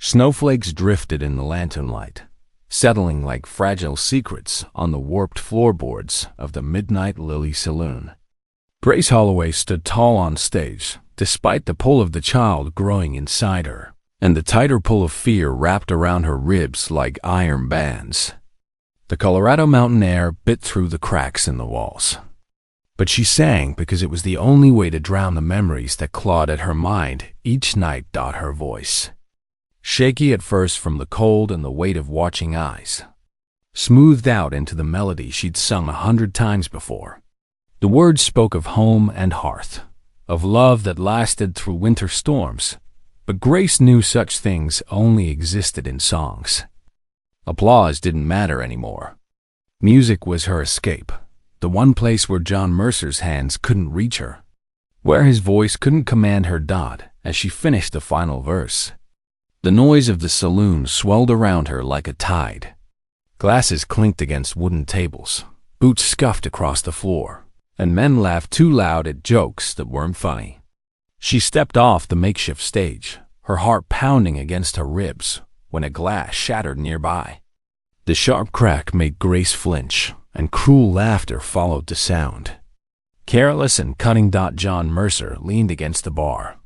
Snowflakes drifted in the lantern light, settling like fragile secrets on the warped floorboards of the Midnight Lily Saloon. Grace Holloway stood tall on stage, despite the pull of the child growing inside her, and the tighter pull of fear wrapped around her ribs like iron bands. The Colorado mountain air bit through the cracks in the walls. But she sang because it was the only way to drown the memories that clawed at her mind each night. Her voice, shaky at first from the cold and the weight of watching eyes, smoothed out into the melody she'd sung 100 times before. The words spoke of home and hearth, of love that lasted through winter storms, but Grace knew such things only existed in songs. Applause didn't matter anymore. Music was her escape, the one place where John Mercer's hands couldn't reach her, where his voice couldn't command her dot as she finished the final verse. The noise of the saloon swelled around her like a tide. Glasses clinked against wooden tables, boots scuffed across the floor, and men laughed too loud at jokes that weren't funny. She stepped off the makeshift stage, her heart pounding against her ribs, when a glass shattered nearby. The sharp crack made Grace flinch, and cruel laughter followed the sound. Careless and cunning. John Mercer leaned against the bar,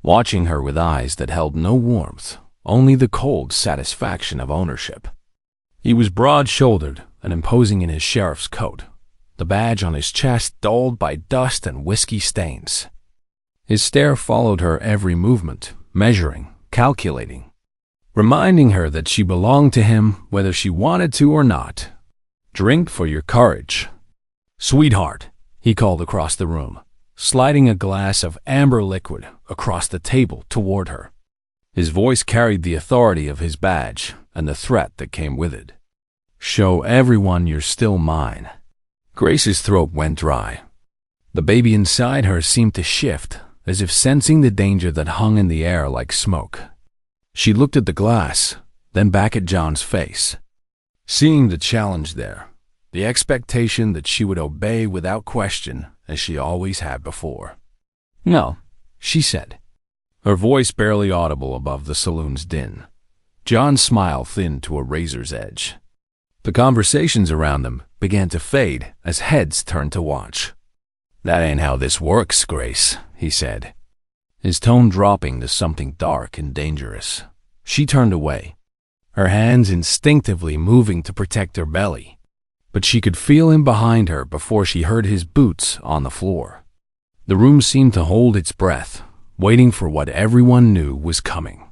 watching her with eyes that held no warmth, only the cold satisfaction of ownership. He was broad-shouldered and imposing in his sheriff's coat, the badge on his chest dulled by dust and whiskey stains. His stare followed her every movement, measuring, calculating, reminding her that she belonged to him whether she wanted to or not. "Drink for your courage, sweetheart," he called across the room, sliding a glass of amber liquid across the table toward her. His voice carried the authority of his badge and the threat that came with it. "Show everyone you're still mine." Grace's throat went dry. The baby inside her seemed to shift, as if sensing the danger that hung in the air like smoke. She looked at the glass, then back at John's face, seeing the challenge there, the expectation that she would obey without question as she always had before. "No," she said, her voice barely audible above the saloon's din. John's smile thinned to a razor's edge. The conversations around them began to fade as heads turned to watch. "That ain't how this works, Grace," he said, his tone dropping to something dark and dangerous. She turned away, her hands instinctively moving to protect her belly, but she could feel him behind her before she heard his boots on the floor. The room seemed to hold its breath, waiting for what everyone knew was coming.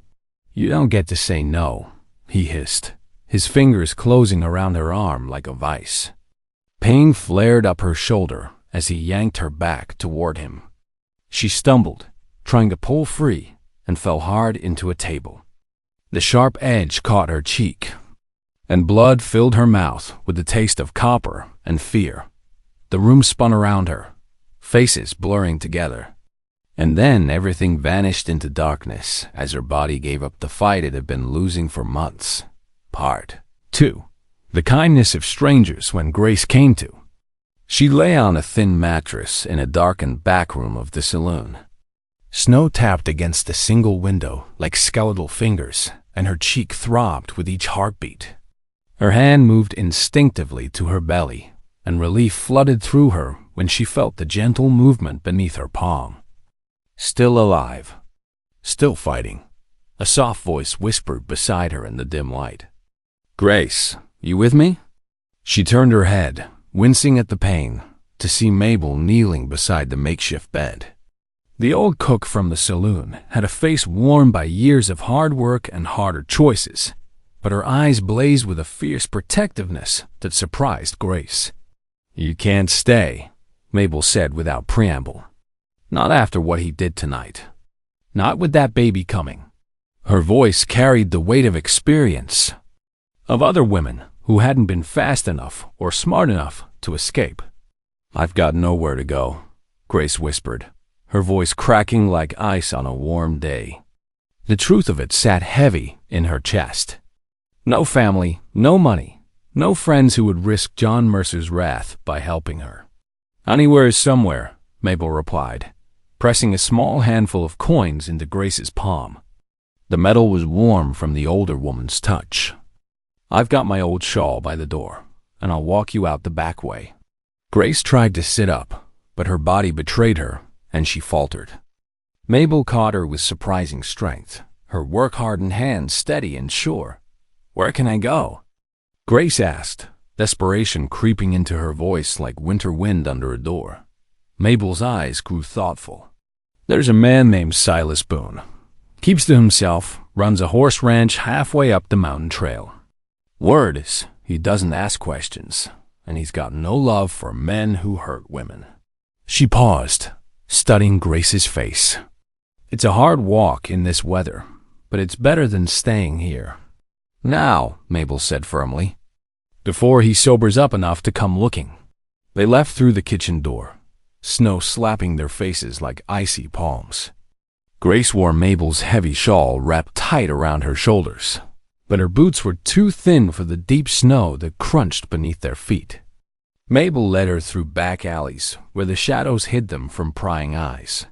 "You don't get to say no," he hissed, his fingers closing around her arm like a vice. Pain flared up her shoulder as he yanked her back toward him. She stumbled, trying to pull free, and fell hard into a table. The sharp edge caught her cheek, and blood filled her mouth with the taste of copper and fear. The room spun around her, faces blurring together. And then everything vanished into darkness as her body gave up the fight it had been losing for months. Part 2. The kindness of strangers when Grace came to. She lay on a thin mattress in a darkened back room of the saloon. Snow tapped against the single window like skeletal fingers, and her cheek throbbed with each heartbeat. Her hand moved instinctively to her belly, and relief flooded through her when she felt the gentle movement beneath her palm. "Still alive. Still fighting," a soft voice whispered beside her in the dim light. "Grace, you with me?" She turned her head, wincing at the pain, to see Mabel kneeling beside the makeshift bed. The old cook from the saloon had a face worn by years of hard work and harder choices, but her eyes blazed with a fierce protectiveness that surprised Grace. "You can't stay," Mabel said without preamble. "Not after what he did tonight. Not with that baby coming." Her voice carried the weight of experience, of other women who hadn't been fast enough or smart enough to escape. "I've got nowhere to go," Grace whispered, her voice cracking like ice on a warm day. The truth of it sat heavy in her chest. No family, no money, no friends who would risk John Mercer's wrath by helping her. "Anywhere is somewhere," Mabel replied, pressing a small handful of coins into Grace's palm. The metal was warm from the older woman's touch. "I've got my old shawl by the door, and I'll walk you out the back way." Grace tried to sit up, but her body betrayed her, and she faltered. Mabel caught her with surprising strength, her work-hardened hands steady and sure. "Where can I go?" Grace asked, desperation creeping into her voice like winter wind under a door. Mabel's eyes grew thoughtful. "There's a man named Silas Boone. Keeps to himself, runs a horse ranch halfway up the mountain trail. Word is, he doesn't ask questions, and he's got no love for men who hurt women." She paused, studying Grace's face. "It's a hard walk in this weather, but it's better than staying here." "Now," Mabel said firmly, "before he sobers up enough to come looking." They left through the kitchen door, snow slapping their faces like icy palms. Grace wore Mabel's heavy shawl wrapped tight around her shoulders, but her boots were too thin for the deep snow that crunched beneath their feet. Mabel led her through back alleys where the shadows hid them from prying eyes,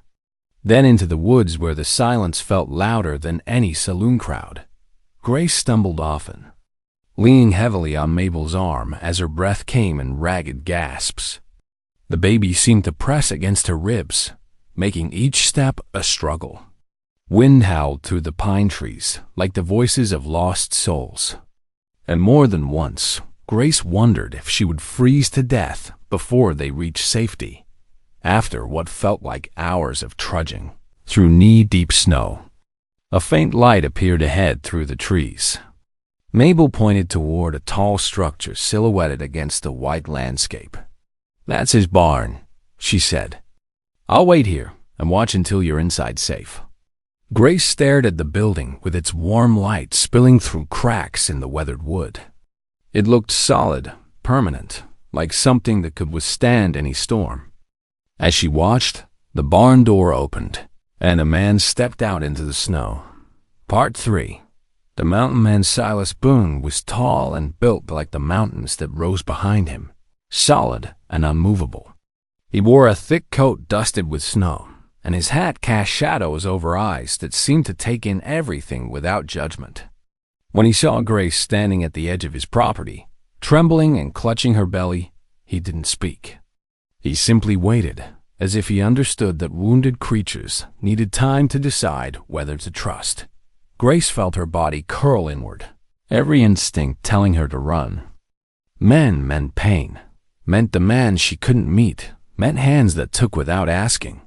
then into the woods where the silence felt louder than any saloon crowd. Grace stumbled often, leaning heavily on Mabel's arm as her breath came in ragged gasps. The baby seemed to press against her ribs, making each step a struggle. Wind howled through the pine trees like the voices of lost souls. And more than once, Grace wondered if she would freeze to death before they reached safety, after what felt like hours of trudging through knee-deep snow. A faint light appeared ahead through the trees. Mabel pointed toward a tall structure silhouetted against the white landscape. "That's his barn," she said. "I'll wait here and watch until you're inside safe." Grace stared at the building with its warm light spilling through cracks in the weathered wood. It looked solid, permanent, like something that could withstand any storm. As she watched, the barn door opened, and a man stepped out into the snow. Part 3. The mountain man Silas Boone was tall and built like the mountains that rose behind him, solid and unmovable. He wore a thick coat dusted with snow, and his hat cast shadows over eyes that seemed to take in everything without judgment. When he saw Grace standing at the edge of his property, trembling and clutching her belly, he didn't speak. He simply waited, as if he understood that wounded creatures needed time to decide whether to trust. Grace felt her body curl inward, every instinct telling her to run. Men meant pain, meant the man she couldn't meet, meant hands that took without asking.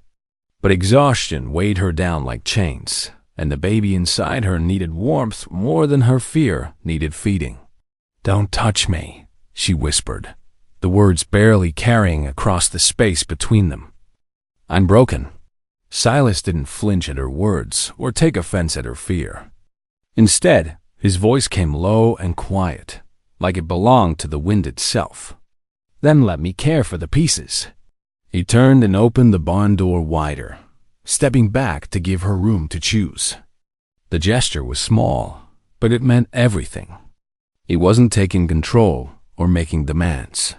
But exhaustion weighed her down like chains, and the baby inside her needed warmth more than her fear needed feeding. "Don't touch me," she whispered, the words barely carrying across the space between them. "I'm broken." Silas didn't flinch at her words or take offense at her fear. Instead, his voice came low and quiet, like it belonged to the wind itself. "Then let me care for the pieces." He turned and opened the barn door wider, stepping back to give her room to choose. The gesture was small, but it meant everything. He wasn't taking control or making demands.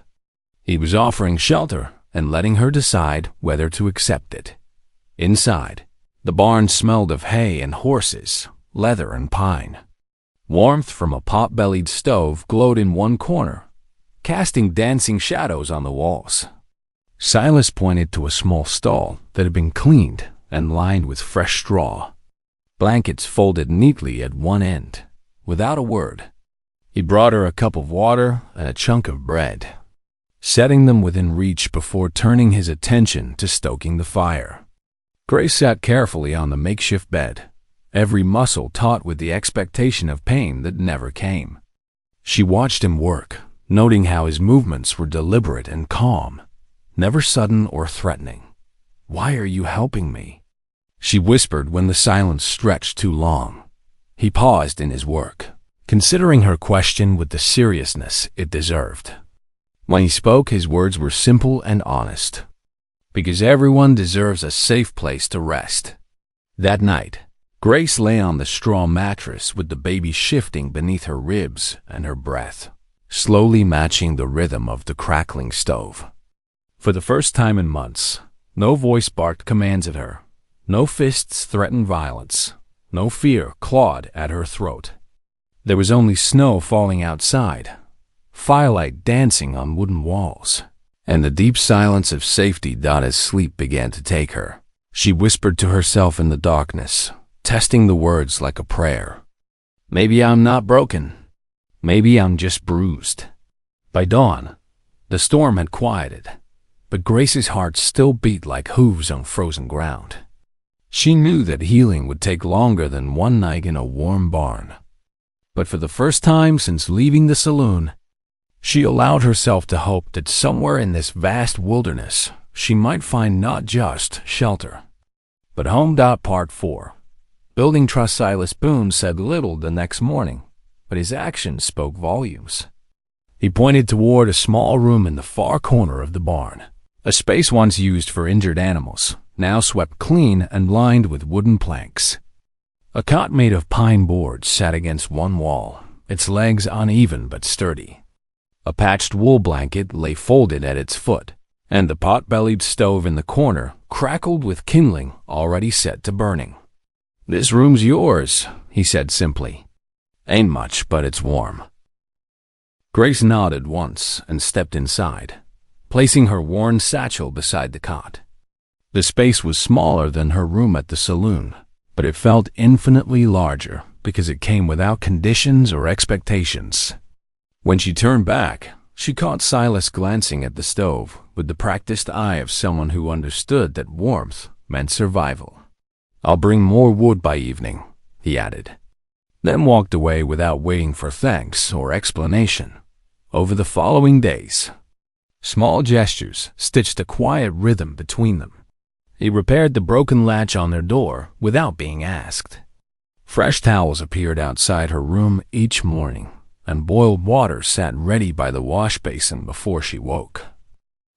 He was offering shelter and letting her decide whether to accept it. Inside, the barn smelled of hay and horses, leather and pine. Warmth from a pot-bellied stove glowed in one corner, casting dancing shadows on the walls. Silas pointed to a small stall that had been cleaned and lined with fresh straw. Blankets folded neatly at one end, without a word. He brought her a cup of water and a chunk of bread, setting them within reach before turning his attention to stoking the fire. Grace sat carefully on the makeshift bed, every muscle taut with the expectation of pain that never came. She watched him work, noting how his movements were deliberate and calm, never sudden or threatening. "Why are you helping me?" she whispered when the silence stretched too long. He paused in his work, considering her question with the seriousness it deserved. When he spoke, his words were simple and honest. "Because everyone deserves a safe place to rest." That night, Grace lay on the straw mattress with the baby shifting beneath her ribs and her breath, slowly matching the rhythm of the crackling stove. For the first time in months, no voice barked commands at her, no fists threatened violence. no fear clawed at her throat. There was only snow falling outside, firelight dancing on wooden walls, and the deep silence of safety as sleep began to take her. She whispered to herself in the darkness, testing the words like a prayer. Maybe I'm not broken. Maybe I'm just bruised. By dawn, the storm had quieted, but Grace's heart still beat like hooves on frozen ground. She knew that healing would take longer than one night in a warm barn. But for the first time since leaving the saloon, she allowed herself to hope that somewhere in this vast wilderness she might find not just shelter, but home. Part 4. Building trust. Silas Boone said little the next morning, but his actions spoke volumes. He pointed toward a small room in the far corner of the barn, a space once used for injured animals, now swept clean and lined with wooden planks. A cot made of pine boards sat against one wall, its legs uneven but sturdy. A patched wool blanket lay folded at its foot, and the pot-bellied stove in the corner crackled with kindling already set to burning. "This room's yours," he said simply. "Ain't much, but it's warm." Grace nodded once and stepped inside, placing her worn satchel beside the cot. The space was smaller than her room at the saloon, but it felt infinitely larger because it came without conditions or expectations. When she turned back, she caught Silas glancing at the stove with the practiced eye of someone who understood that warmth meant survival. "I'll bring more wood by evening," he added, then walked away without waiting for thanks or explanation. Over the following days, small gestures stitched a quiet rhythm between them. He repaired the broken latch on their door without being asked. Fresh towels appeared outside her room each morning, and boiled water sat ready by the wash basin before she woke.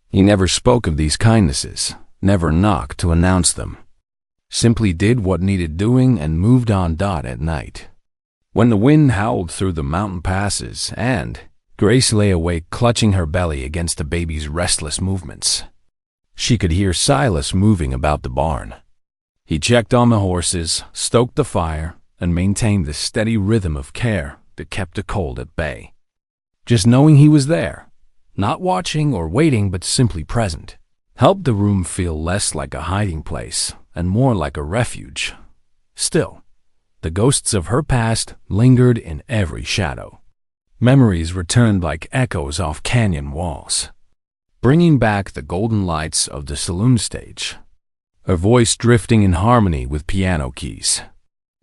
He never spoke of these kindnesses, never knocked to announce them. Simply did what needed doing and moved on. At night, when the wind howled through the mountain passes and Grace lay awake clutching her belly against the baby's restless movements, she could hear Silas moving about the barn. He checked on the horses, stoked the fire, and maintained the steady rhythm of care that kept the cold at bay. Just knowing he was there, not watching or waiting but simply present, helped the room feel less like a hiding place and more like a refuge. Still, the ghosts of her past lingered in every shadow. Memories returned like echoes off canyon walls, bringing back the golden lights of the saloon stage, her voice drifting in harmony with piano keys,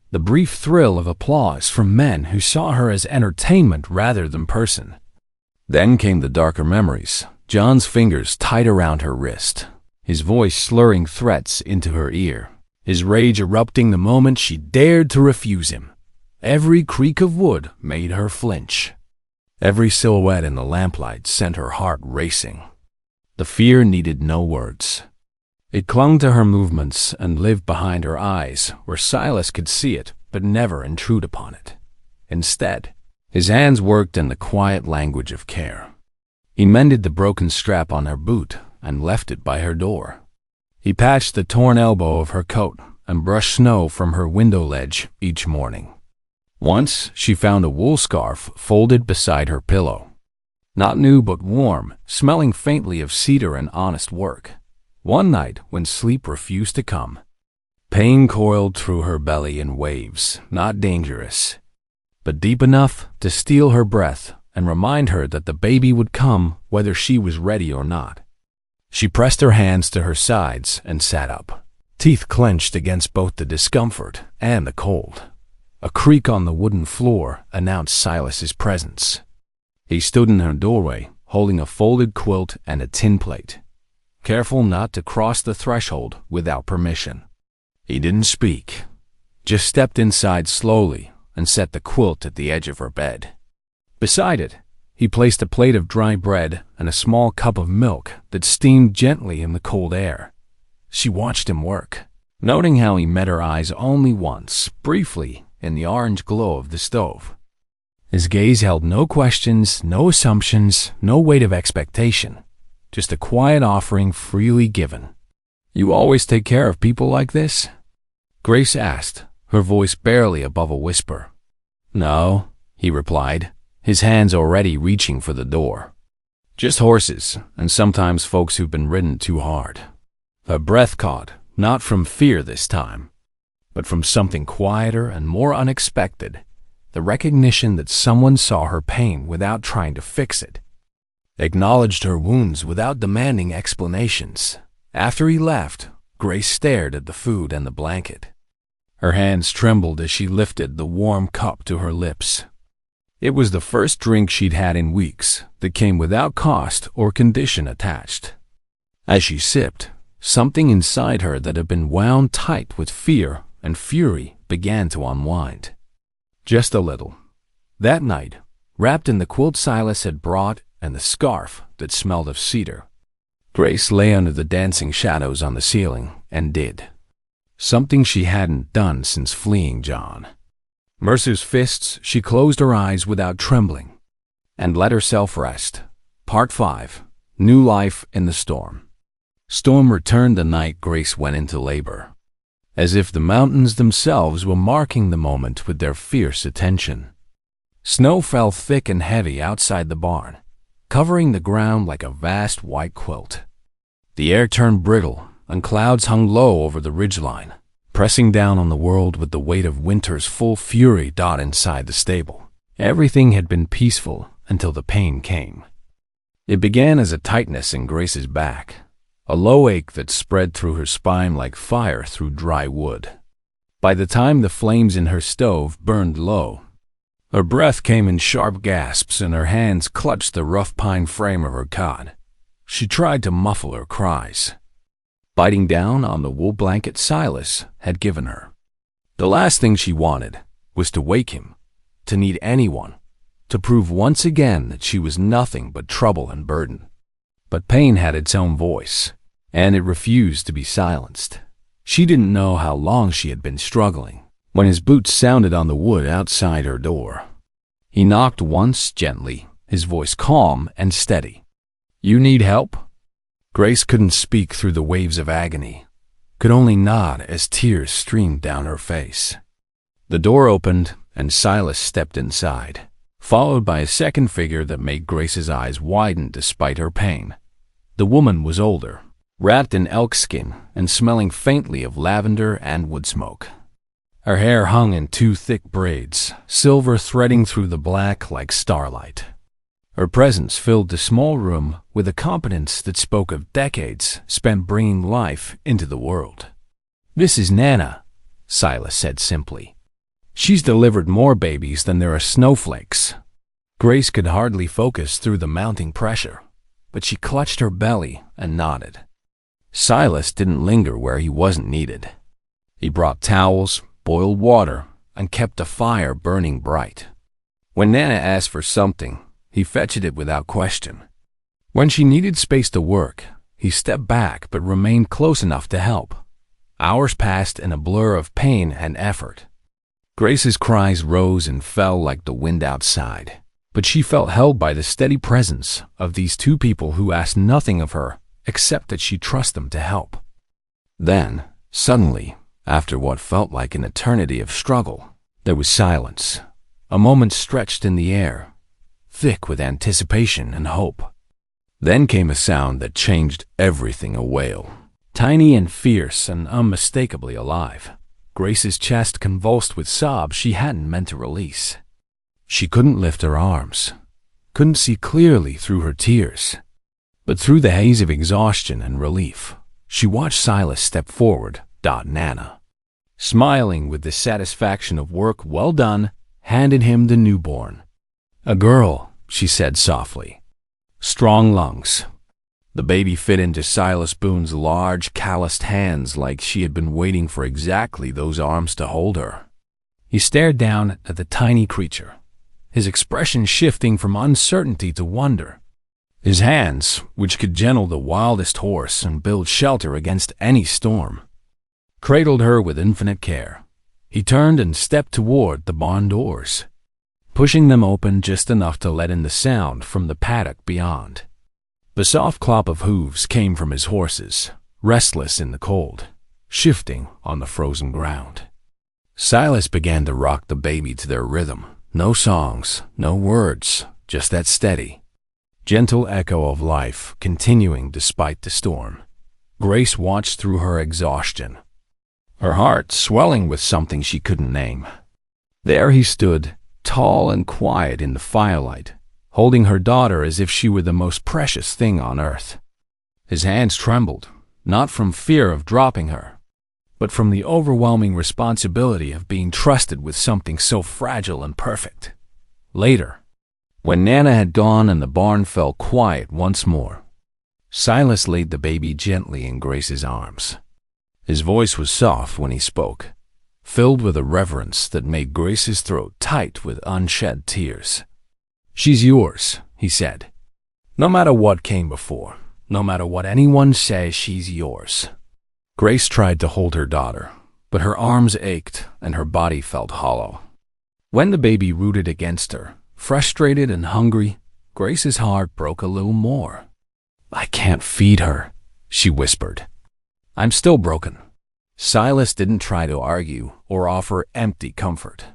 the brief thrill of applause from men who saw her as entertainment rather than person. Then came the darker memories, John's fingers tight around her wrist, his voice slurring threats into her ear, his rage erupting the moment she dared to refuse him. Every creak of wood made her flinch. Every silhouette in the lamplight sent her heart racing. The fear needed no words. It clung to her movements and lived behind her eyes, where Silas could see it but never intrude upon it. Instead, his hands worked in the quiet language of care. He mended the broken strap on her boot and left it by her door. He patched the torn elbow of her coat and brushed snow from her window ledge each morning. Once she found a wool scarf folded beside her pillow. Not new but warm, smelling faintly of cedar and honest work. One night when sleep refused to come, pain coiled through her belly in waves, not dangerous, but deep enough to steal her breath and remind her that the baby would come whether she was ready or not. She pressed her hands to her sides and sat up, teeth clenched against both the discomfort and the cold. A creak on the wooden floor announced Silas's presence. He stood in her doorway, holding a folded quilt and a tin plate, careful not to cross the threshold without permission. He didn't speak, just stepped inside slowly and set the quilt at the edge of her bed. Beside it, he placed a plate of dry bread and a small cup of milk that steamed gently in the cold air. She watched him work, noting how he met her eyes only once, briefly, in the orange glow of the stove. His gaze held no questions, no assumptions, no weight of expectation, just a quiet offering freely given. "You always take care of people like this?" Grace asked, her voice barely above a whisper. "No," he replied, his hands already reaching for the door. "Just horses, and sometimes folks who've been ridden too hard." Her breath caught, not from fear this time, but from something quieter and more unexpected, the recognition that someone saw her pain without trying to fix it, acknowledged her wounds without demanding explanations. After he left, Grace stared at the food and the blanket. Her hands trembled as she lifted the warm cup to her lips. It was the first drink she'd had in weeks that came without cost or condition attached. As she sipped, something inside her that had been wound tight with fear and fury began to unwind. Just a little. That night, wrapped in the quilt Silas had brought and the scarf that smelled of cedar, Grace lay under the dancing shadows on the ceiling and did something she hadn't done since fleeing John. Mercer's fists, she closed her eyes without trembling and let herself rest. Part 5. New Life in the Storm. Storm returned the night Grace went into labor, as if the mountains themselves were marking the moment with their fierce attention. Snow fell thick and heavy outside the barn, covering the ground like a vast white quilt. The air turned brittle, and clouds hung low over the ridgeline, pressing down on the world with the weight of winter's full fury. Inside the stable, everything had been peaceful until the pain came. It began as a tightness in Grace's back, a low ache that spread through her spine like fire through dry wood. By the time the flames in her stove burned low, her breath came in sharp gasps and her hands clutched the rough pine frame of her cot. She tried to muffle her cries, biting down on the wool blanket Silas had given her. The last thing she wanted was to wake him, to need anyone, to prove once again that she was nothing but trouble and burden. But pain had its own voice, and it refused to be silenced. She didn't know how long she had been struggling when his boots sounded on the wood outside her door. He knocked once gently, his voice calm and steady. "You need help?" Grace couldn't speak through the waves of agony, could only nod as tears streamed down her face. The door opened and Silas stepped inside, followed by a second figure that made Grace's eyes widen despite her pain. The woman was older, wrapped in elk skin and smelling faintly of lavender and wood smoke. Her hair hung in two thick braids, silver threading through the black like starlight. Her presence filled the small room with a competence that spoke of decades spent bringing life into the world. "This is Nana," Silas said simply. "She's delivered more babies than there are snowflakes." Grace could hardly focus through the mounting pressure, but she clutched her belly and nodded. Silas didn't linger where he wasn't needed. He brought towels, boiled water, and kept the fire burning bright. When Nana asked for something, he fetched it without question. When she needed space to work, he stepped back but remained close enough to help. Hours passed in a blur of pain and effort. Grace's cries rose and fell like the wind outside, but she felt held by the steady presence of these two people who asked nothing of her except that she trust them to help. Then, suddenly, after what felt like an eternity of struggle, there was silence, a moment stretched in the air, thick with anticipation and hope. Then came a sound that changed everything, a wail, tiny and fierce and unmistakably alive. Grace's chest convulsed with sobs she hadn't meant to release. She couldn't lift her arms, couldn't see clearly through her tears. But through the haze of exhaustion and relief, she watched Silas step forward. Nana, smiling with the satisfaction of work well done, handed him the newborn. "A girl," she said softly. "Strong lungs." The baby fit into Silas Boone's large, calloused hands like she had been waiting for exactly those arms to hold her. He stared down at the tiny creature, his expression shifting from uncertainty to wonder. His hands, which could gentle the wildest horse and build shelter against any storm, cradled her with infinite care. He turned and stepped toward the barn doors, pushing them open just enough to let in the sound from the paddock beyond. The soft clop of hooves came from his horses, restless in the cold, shifting on the frozen ground. Silas began to rock the baby to their rhythm. No songs, no words, just that steady, gentle echo of life continuing despite the storm. Grace watched through her exhaustion, her heart swelling with something she couldn't name. There he stood, tall and quiet in the firelight, holding her daughter as if she were the most precious thing on earth. His hands trembled, not from fear of dropping her, but from the overwhelming responsibility of being trusted with something so fragile and perfect. Later, when Nana had gone and the barn fell quiet once more, Silas laid the baby gently in Grace's arms. His voice was soft when he spoke, filled with a reverence that made Grace's throat tight with unshed tears. "She's yours," he said. "No matter what came before, no matter what anyone says, she's yours." Grace tried to hold her daughter, but her arms ached and her body felt hollow. When the baby rooted against her, frustrated and hungry, Grace's heart broke a little more. "I can't feed her," she whispered. "I'm still broken." Silas didn't try to argue or offer empty comfort.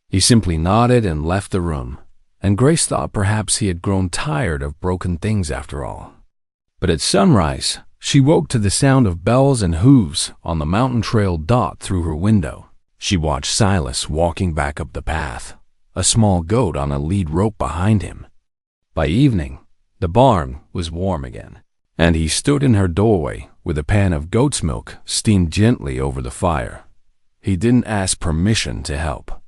He simply nodded and left the room, and Grace thought perhaps he had grown tired of broken things after all. But at sunrise, she woke to the sound of bells and hooves on the mountain trail dot through her window. She watched Silas walking back up the path, a small goat on a lead rope behind him. By evening, the barn was warm again, and he stood in her doorway with a pan of goat's milk steamed gently over the fire. He didn't ask permission to help.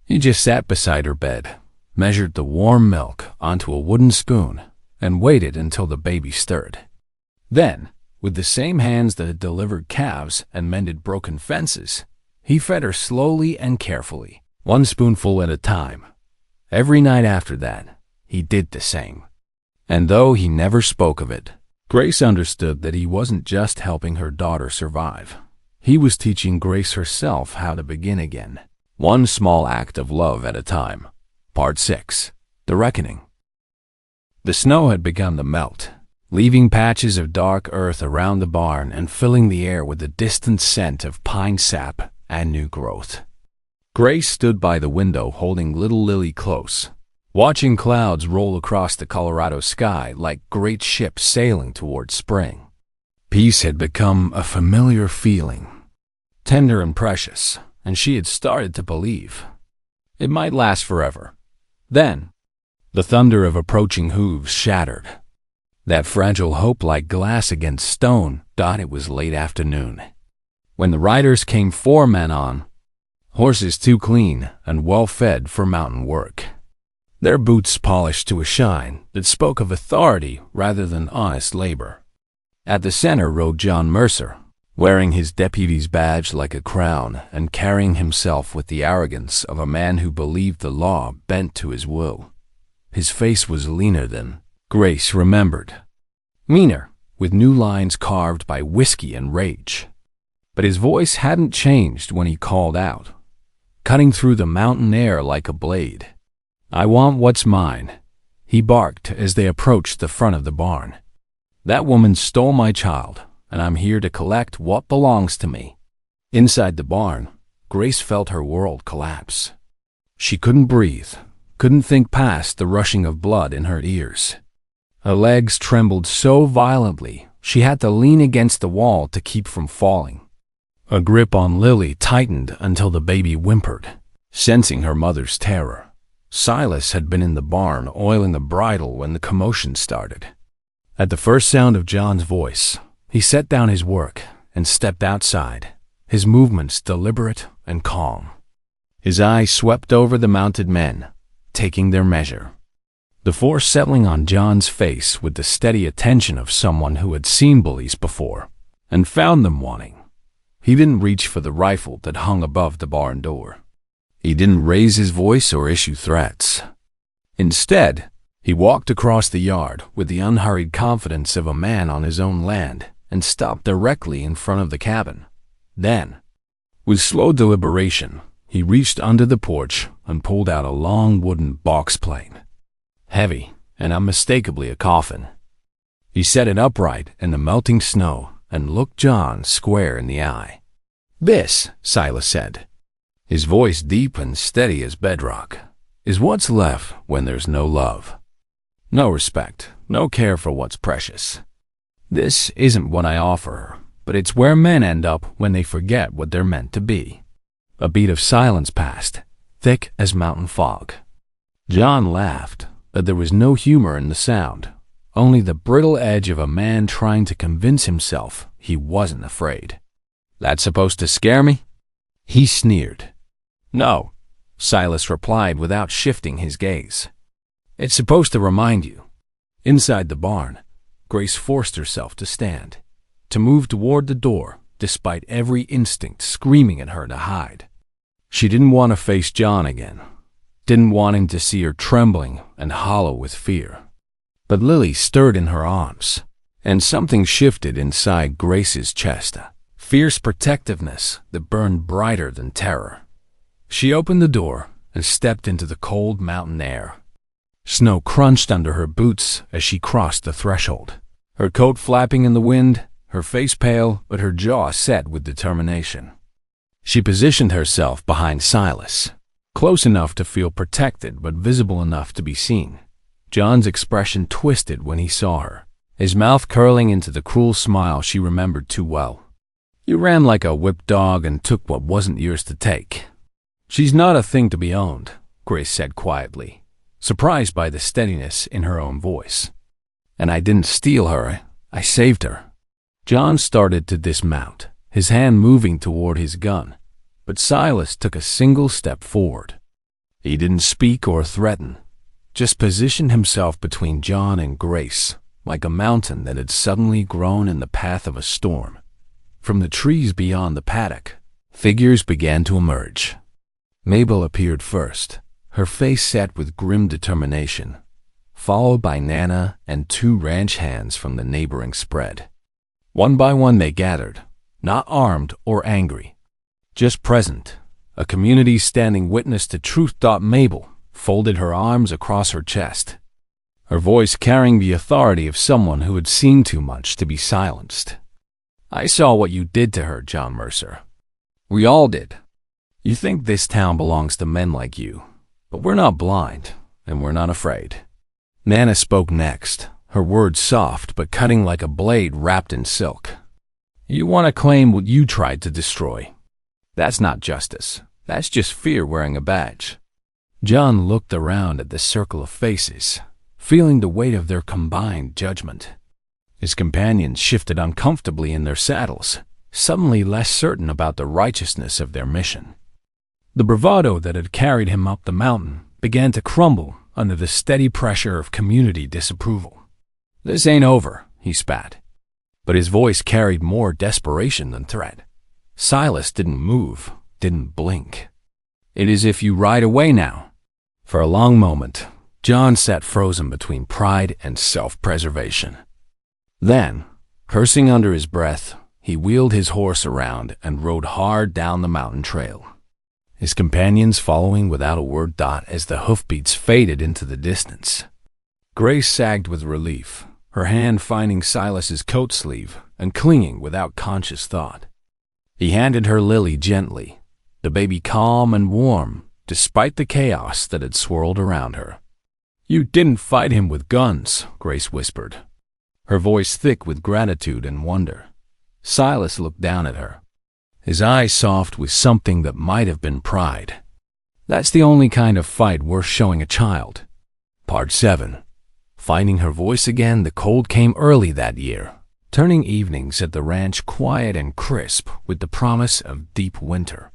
He just sat beside her bed, measured the warm milk onto a wooden spoon, and waited until the baby stirred. Then, with the same hands that had delivered calves and mended broken fences, he fed her slowly and carefully, one spoonful at a time. Every night after that, he did the same. And though he never spoke of it, Grace understood that he wasn't just helping her daughter survive. He was teaching Grace herself how to begin again, one small act of love at a time. Part 6. The Reckoning. The snow had begun to melt, leaving patches of dark earth around the barn and filling the air with the distant scent of pine sap and new growth. Grace stood by the window holding little Lily close, watching clouds roll across the Colorado sky like great ships sailing toward spring. Peace had become a familiar feeling, tender and precious, and she had started to believe it might last forever. Then, the thunder of approaching hooves shattered that fragile hope like glass against stone. It was late afternoon when the riders came 4 men on, horses too clean and well-fed for mountain work, their boots polished to a shine that spoke of authority rather than honest labor. At the center rode John Mercer, wearing his deputy's badge like a crown and carrying himself with the arrogance of a man who believed the law bent to his will. His face was leaner than Grace remembered, meaner, with new lines carved by whiskey and rage. But his voice hadn't changed when he called out, cutting through the mountain air like a blade. "I want what's mine," he barked as they approached the front of the barn. "That woman stole my child, and I'm here to collect what belongs to me." Inside the barn, Grace felt her world collapse. She couldn't breathe, couldn't think past the rushing of blood in her ears. Her legs trembled so violently she had to lean against the wall to keep from falling. A grip on Lily tightened until the baby whimpered, sensing her mother's terror. Silas had been in the barn oiling the bridle when the commotion started. At the first sound of John's voice, he set down his work and stepped outside, his movements deliberate and calm. His eyes swept over the mounted men, taking their measure, the force settling on John's face with the steady attention of someone who had seen bullies before and found them wanting. He didn't reach for the rifle that hung above the barn door. He didn't raise his voice or issue threats. Instead, he walked across the yard with the unhurried confidence of a man on his own land and stopped directly in front of the cabin. Then, with slow deliberation, he reached under the porch and pulled out a long wooden box plane, heavy and unmistakably a coffin. He set it upright in the melting snow and looked John square in the eye. "This," Silas said, His voice deep and steady as bedrock. Is what's left when there's no love. No respect, no care for what's precious. This isn't what I offer her, but it's where men end up when they forget what they're meant to be. A beat of silence passed, thick as mountain fog. John laughed, but there was no humor in the sound, only the brittle edge of a man trying to convince himself he wasn't afraid. That's supposed to scare me? He sneered. No, Silas replied without shifting his gaze. It's supposed to remind you. Inside the barn, Grace forced herself to stand, to move toward the door, despite every instinct screaming at her to hide. She didn't want to face John again, didn't want him to see her trembling and hollow with fear. But Lily stirred in her arms, and something shifted inside Grace's chest, a fierce protectiveness that burned brighter than terror. She opened the door and stepped into the cold mountain air. Snow crunched under her boots as she crossed the threshold, her coat flapping in the wind, her face pale but her jaw set with determination. She positioned herself behind Silas, close enough to feel protected but visible enough to be seen. John's expression twisted when he saw her, his mouth curling into the cruel smile she remembered too well. You ran like a whipped dog and took what wasn't yours to take. She's not a thing to be owned, Grace said quietly, surprised by the steadiness in her own voice. And I didn't steal her, I saved her. John started to dismount, his hand moving toward his gun, but Silas took a single step forward. He didn't speak or threaten, just positioned himself between John and Grace, like a mountain that had suddenly grown in the path of a storm. From the trees beyond the paddock, figures began to emerge. Mabel appeared first, her face set with grim determination, followed by Nana and 2 ranch hands from the neighboring spread. One by one they gathered, not armed or angry, just present, a community standing witness to truth. Mabel folded her arms across her chest, her voice carrying the authority of someone who had seen too much to be silenced. I saw what you did to her, John Mercer. We all did. You think this town belongs to men like you, but we're not blind, and we're not afraid. Nana spoke next, her words soft but cutting like a blade wrapped in silk. You want to claim what you tried to destroy. That's not justice. That's just fear wearing a badge. John looked around at the circle of faces, feeling the weight of their combined judgment. His companions shifted uncomfortably in their saddles, suddenly less certain about the righteousness of their mission. The bravado that had carried him up the mountain began to crumble under the steady pressure of community disapproval. This ain't over, he spat. But his voice carried more desperation than threat. Silas didn't move, didn't blink. It is if you ride away now. For a long moment, John sat frozen between pride and self-preservation. Then, cursing under his breath, he wheeled his horse around and rode hard down the mountain trail, his companions following without a word. As the hoofbeats faded into the distance, Grace sagged with relief, her hand finding Silas's coat sleeve and clinging without conscious thought. He handed her Lily gently, the baby calm and warm, despite the chaos that had swirled around her. You didn't fight him with guns, Grace whispered, her voice thick with gratitude and wonder. Silas looked down at her, his eyes soft with something that might have been pride. That's the only kind of fight worth showing a child. Part 7. Finding her voice again, the cold came early that year, turning evenings at the ranch quiet and crisp with the promise of deep winter.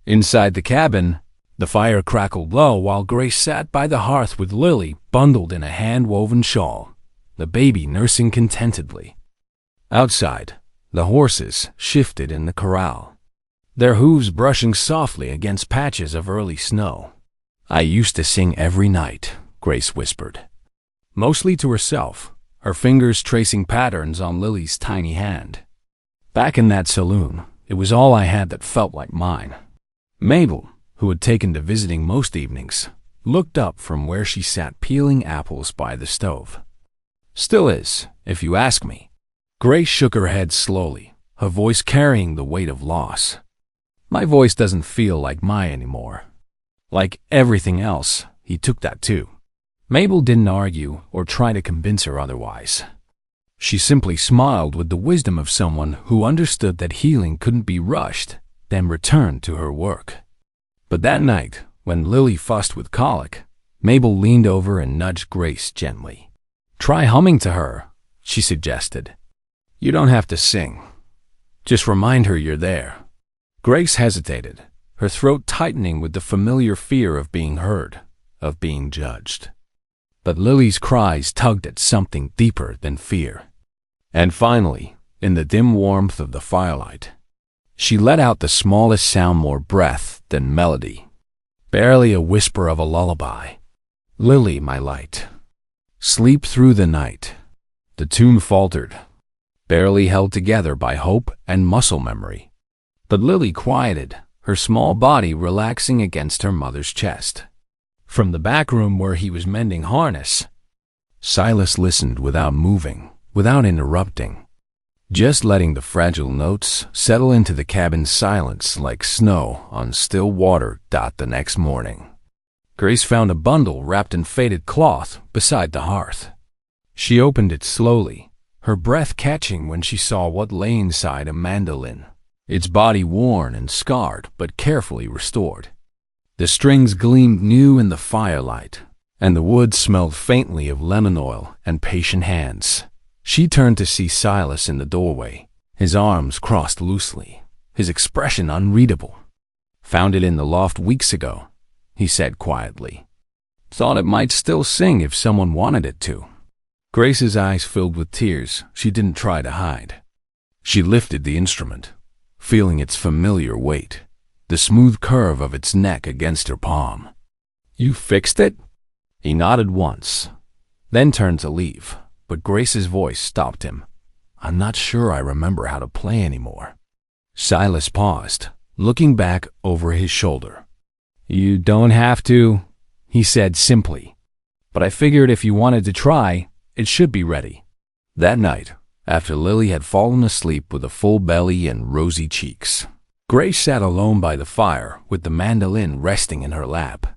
Inside the cabin, the fire crackled low while Grace sat by the hearth with Lily bundled in a hand-woven shawl, the baby nursing contentedly. Outside, the horses shifted in the corral, their hooves brushing softly against patches of early snow. I used to sing every night, Grace whispered, mostly to herself, her fingers tracing patterns on Lily's tiny hand. Back in that saloon, it was all I had that felt like mine. Mabel, who had taken to visiting most evenings, looked up from where she sat peeling apples by the stove. Still is, if you ask me. Grace shook her head slowly, her voice carrying the weight of loss. My voice doesn't feel like mine anymore. Like everything else, he took that too. Mabel didn't argue or try to convince her otherwise. She simply smiled with the wisdom of someone who understood that healing couldn't be rushed, then returned to her work. But that night, when Lily fussed with colic, Mabel leaned over and nudged Grace gently. "Try humming to her," she suggested. "You don't have to sing. Just remind her you're there." Grace hesitated, her throat tightening with the familiar fear of being heard, of being judged. But Lily's cries tugged at something deeper than fear. And finally, in the dim warmth of the firelight, she let out the smallest sound, more breath than melody. Barely a whisper of a lullaby. "Lily, my light, sleep through the night." The tune faltered, barely held together by hope and muscle memory. But Lily quieted, her small body relaxing against her mother's chest. From the back room where he was mending harness, Silas listened without moving, without interrupting, just letting the fragile notes settle into the cabin's silence like snow on still water. The next morning, Grace found a bundle wrapped in faded cloth beside the hearth. She opened it slowly, her breath catching when she saw what lay inside: a mandolin, its body worn and scarred but carefully restored. The strings gleamed new in the firelight, and the wood smelled faintly of lemon oil and patient hands. She turned to see Silas in the doorway, his arms crossed loosely, his expression unreadable. "Found it in the loft weeks ago," he said quietly. "Thought it might still sing if someone wanted it to." Grace's eyes filled with tears she didn't try to hide. She lifted the instrument, feeling its familiar weight, the smooth curve of its neck against her palm. "You fixed it?" He nodded once, then turned to leave, but Grace's voice stopped him. "I'm not sure I remember how to play anymore." Silas paused, looking back over his shoulder. "You don't have to," he said simply, "but I figured if you wanted to try, it should be ready." That night, after Lily had fallen asleep with a full belly and rosy cheeks, Grace sat alone by the fire with the mandolin resting in her lap.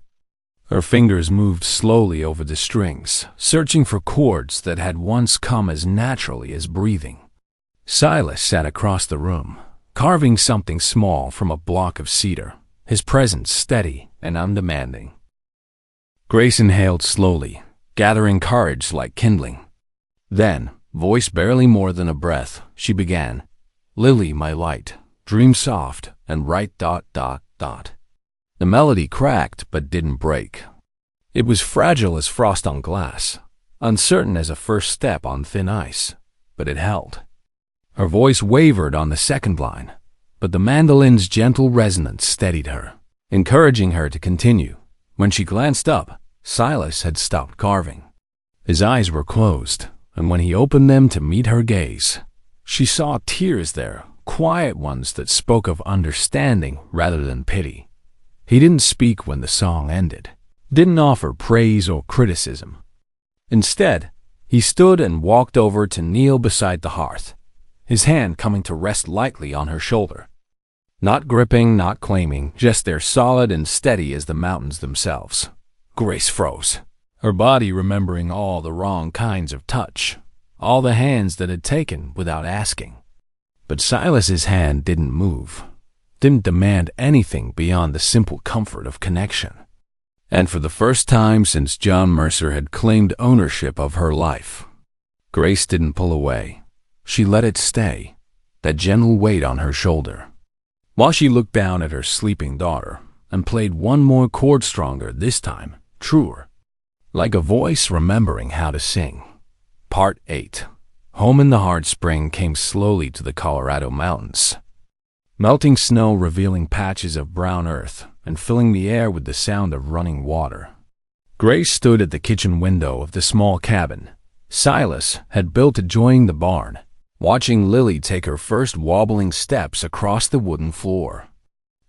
Her fingers moved slowly over the strings, searching for chords that had once come as naturally as breathing. Silas sat across the room, carving something small from a block of cedar, his presence steady and undemanding. Grace inhaled slowly, gathering courage like kindling. Then, voice barely more than a breath, she began, "Lily, my light, dream soft and right ... The melody cracked but didn't break. It was fragile as frost on glass, uncertain as a first step on thin ice, but it held. Her voice wavered on the second line, but the mandolin's gentle resonance steadied her, encouraging her to continue. When she glanced up, Silas had stopped carving. His eyes were closed, and when he opened them to meet her gaze, she saw tears there, quiet ones that spoke of understanding rather than pity. He didn't speak when the song ended, didn't offer praise or criticism. Instead, he stood and walked over to kneel beside the hearth, his hand coming to rest lightly on her shoulder. Not gripping, not claiming, just there solid and steady as the mountains themselves. Grace froze, her body remembering all the wrong kinds of touch, all the hands that had taken without asking. But Silas's hand didn't move, didn't demand anything beyond the simple comfort of connection. And for the first time since John Mercer had claimed ownership of her life, Grace didn't pull away. She let it stay, that gentle weight on her shoulder. While she looked down at her sleeping daughter and played one more chord stronger this time, truer, like a voice remembering how to sing. Part 8. Home in the hard spring came slowly to the Colorado mountains. Melting snow revealing patches of brown earth and filling the air with the sound of running water. Grace stood at the kitchen window of the small cabin Silas had built adjoining the barn, watching Lily take her first wobbling steps across the wooden floor.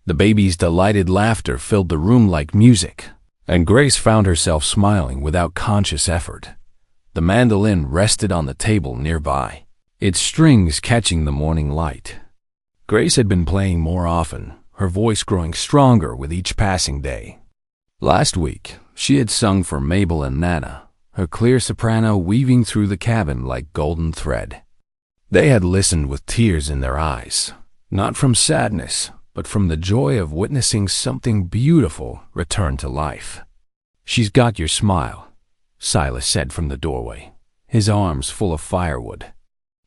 The baby's delighted laughter filled the room like music, and Grace found herself smiling without conscious effort. The mandolin rested on the table nearby, its strings catching the morning light. Grace had been playing more often, her voice growing stronger with each passing day. Last week, she had sung for Mabel and Nana, her clear soprano weaving through the cabin like golden thread. They had listened with tears in their eyes, not from sadness, but from the joy of witnessing something beautiful return to life. "She's got your smile," Silas said from the doorway, his arms full of firewood.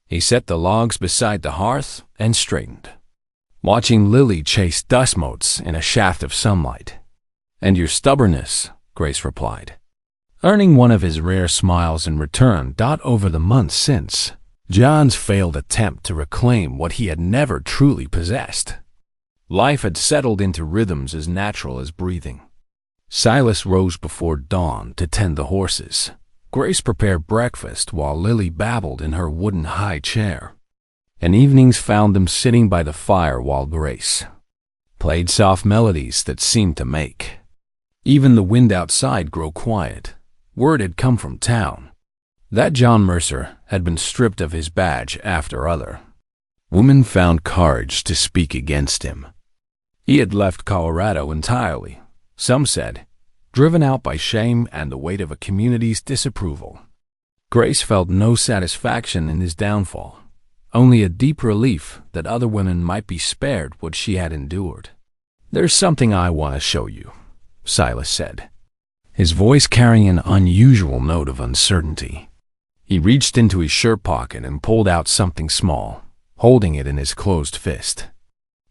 He set the logs beside the hearth and straightened, watching Lily chase dust motes in a shaft of sunlight. "And your stubbornness," Grace replied, earning one of his rare smiles in return. Over the months since, John's failed attempt to reclaim what he had never truly possessed. Life had settled into rhythms as natural as breathing. Silas rose before dawn to tend the horses. Grace prepared breakfast while Lily babbled in her wooden high chair. And evenings found them sitting by the fire while Grace played soft melodies that seemed to make even the wind outside grow quiet. Word had come from town that John Mercer had been stripped of his badge after other women found courage to speak against him. He had left Colorado entirely, some said, driven out by shame and the weight of a community's disapproval. Grace felt no satisfaction in his downfall, only a deep relief that other women might be spared what she had endured. "There's something I want to show you," Silas said, his voice carrying an unusual note of uncertainty. He reached into his shirt pocket and pulled out something small, holding it in his closed fist.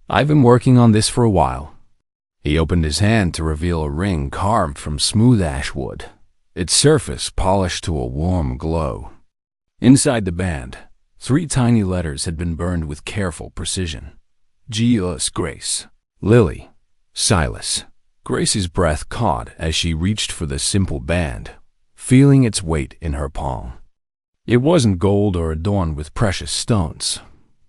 "I've been working on this for a while." He opened his hand to reveal a ring carved from smooth ash wood, its surface polished to a warm glow. Inside the band, 3 tiny letters had been burned with careful precision. G.U.S. Grace, Lily, Silas. Grace's breath caught as she reached for the simple band, feeling its weight in her palm. It wasn't gold or adorned with precious stones,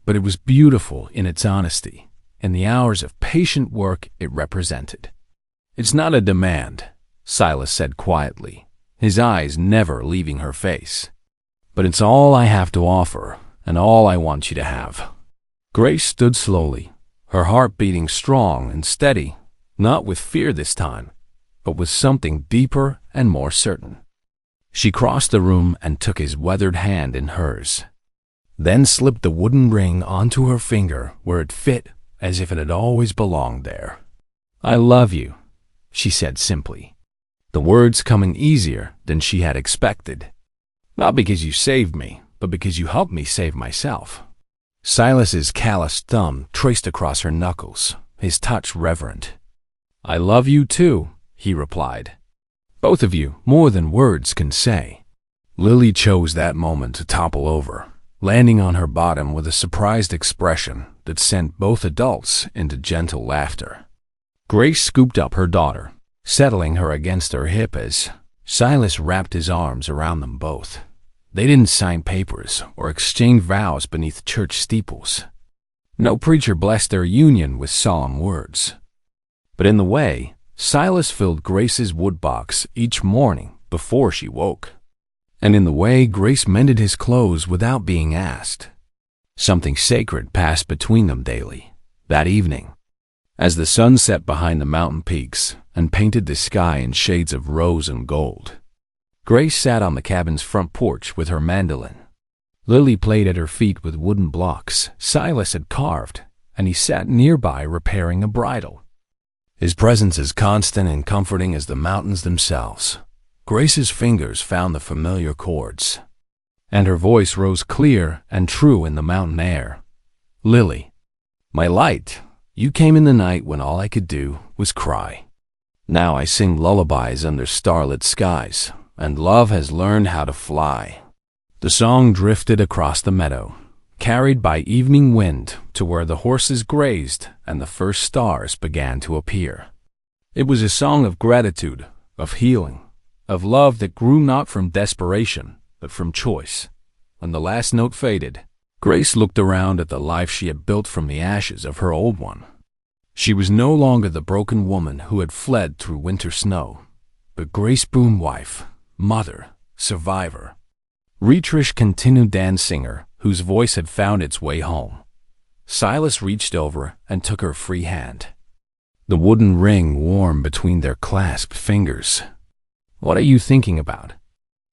but it was beautiful in its honesty and the hours of patient work it represented. "It's not a demand," Silas said quietly, his eyes never leaving her face. "But it's all I have to offer and all I want you to have." Grace stood slowly, her heart beating strong and steady, not with fear this time, but with something deeper and more certain. She crossed the room and took his weathered hand in hers, then slipped the wooden ring onto her finger where it fit as if it had always belonged there. "I love you," she said simply, the words coming easier than she had expected. "Not because you saved me, but because you helped me save myself." Silas's calloused thumb traced across her knuckles, his touch reverent. "I love you too," he replied. "Both of you, more than words can say." Lily chose that moment to topple over, landing on her bottom with a surprised expression that sent both adults into gentle laughter. Grace scooped up her daughter, settling her against her hip as Silas wrapped his arms around them both. They didn't sign papers or exchange vows beneath church steeples. No preacher blessed their union with solemn words. But in the way, Silas filled Grace's woodbox each morning before she woke. And in the way, Grace mended his clothes without being asked. Something sacred passed between them daily, that evening, as the sun set behind the mountain peaks and painted the sky in shades of rose and gold. Grace sat on the cabin's front porch with her mandolin. Lily played at her feet with wooden blocks Silas had carved, and he sat nearby repairing a bridle, his presence as constant and comforting as the mountains themselves. Grace's fingers found the familiar chords, and her voice rose clear and true in the mountain air. "Lily, my light, you came in the night when all I could do was cry. Now I sing lullabies under starlit skies, and love has learned how to fly." The song drifted across the meadow, carried by evening wind to where the horses grazed and the first stars began to appear. It was a song of gratitude, of healing, of love that grew not from desperation, but from choice. When the last note faded, Grace looked around at the life she had built from the ashes of her old one. She was no longer the broken woman who had fled through winter snow, but Grace Boone wife, mother, survivor, Retrish continued dance singer whose voice had found its way home. Silas reached over and took her free hand, the wooden ring warm between their clasped fingers. "What are you thinking about?"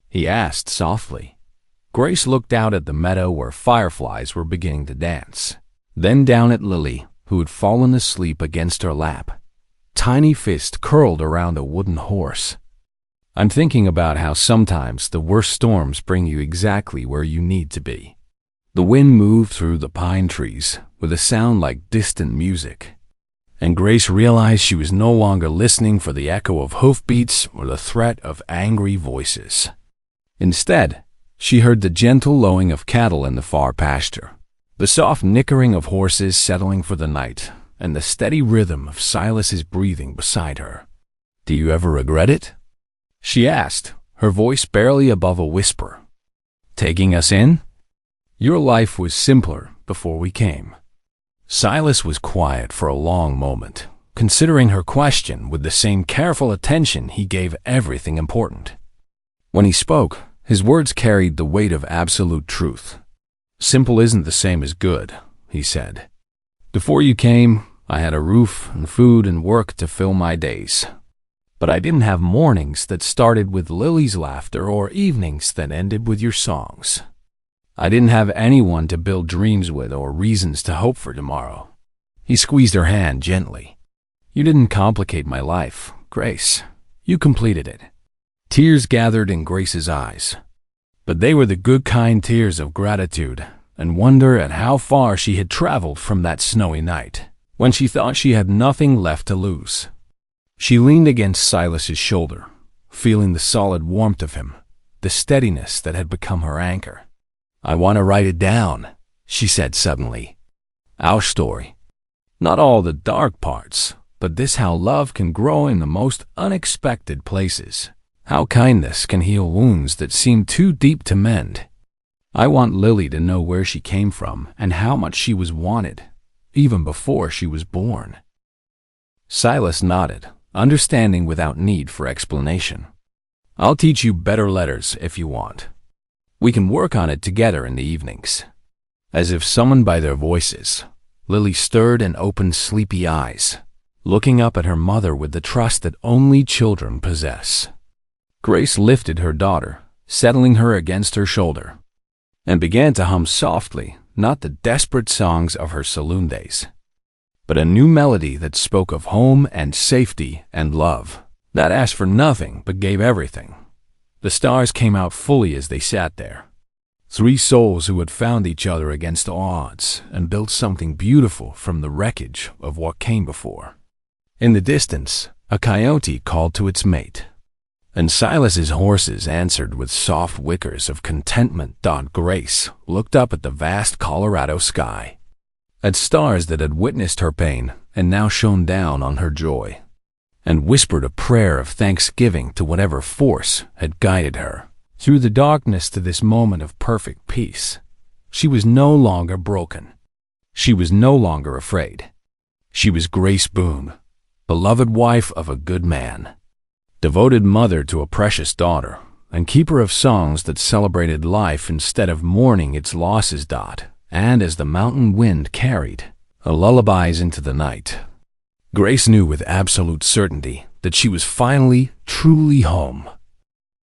he asked softly. Grace looked out at the meadow where fireflies were beginning to dance, then down at Lily, who had fallen asleep against her lap, tiny fist curled around a wooden horse. "I'm thinking about how sometimes the worst storms bring you exactly where you need to be." The wind moved through the pine trees with a sound like distant music, and Grace realized she was no longer listening for the echo of hoofbeats or the threat of angry voices. Instead, she heard the gentle lowing of cattle in the far pasture, the soft nickering of horses settling for the night, and the steady rhythm of Silas's breathing beside her. "Do you ever regret it?" she asked, her voice barely above a whisper. "Taking us in? Your life was simpler before we came." Silas was quiet for a long moment, considering her question with the same careful attention he gave everything important. When he spoke, his words carried the weight of absolute truth. "Simple isn't the same as good," he said. "Before you came, I had a roof and food and work to fill my days. But I didn't have mornings that started with Lily's laughter or evenings that ended with your songs. I didn't have anyone to build dreams with or reasons to hope for tomorrow." He squeezed her hand gently. "You didn't complicate my life, Grace. You completed it." Tears gathered in Grace's eyes, but they were the good kind tears of gratitude and wonder at how far she had traveled from that snowy night, when she thought she had nothing left to lose. She leaned against Silas's shoulder, feeling the solid warmth of him, the steadiness that had become her anchor. "I want to write it down," she said suddenly. "Our story. Not all the dark parts, but this how love can grow in the most unexpected places. How kindness can heal wounds that seem too deep to mend. I want Lily to know where she came from and how much she was wanted, even before she was born." Silas nodded, understanding without need for explanation. "I'll teach you better letters if you want. We can work on it together in the evenings." As if summoned by their voices, Lily stirred and opened sleepy eyes, looking up at her mother with the trust that only children possess. Grace lifted her daughter, settling her against her shoulder, and began to hum softly, not the desperate songs of her saloon days, but a new melody that spoke of home and safety and love, that asked for nothing but gave everything. The stars came out fully as they sat there. Three souls who had found each other against all odds and built something beautiful from the wreckage of what came before. In the distance, a coyote called to its mate, and Silas's horses answered with soft whickers of contentment. Grace looked up at the vast Colorado sky, at stars that had witnessed her pain and now shone down on her joy, and whispered a prayer of thanksgiving to whatever force had guided her through the darkness to this moment of perfect peace. She was no longer broken. She was no longer afraid. She was Grace Boone, beloved wife of a good man, devoted mother to a precious daughter, and keeper of songs that celebrated life instead of mourning its losses. And as the mountain wind carried her lullabies into the night, Grace knew with absolute certainty that she was finally, truly home.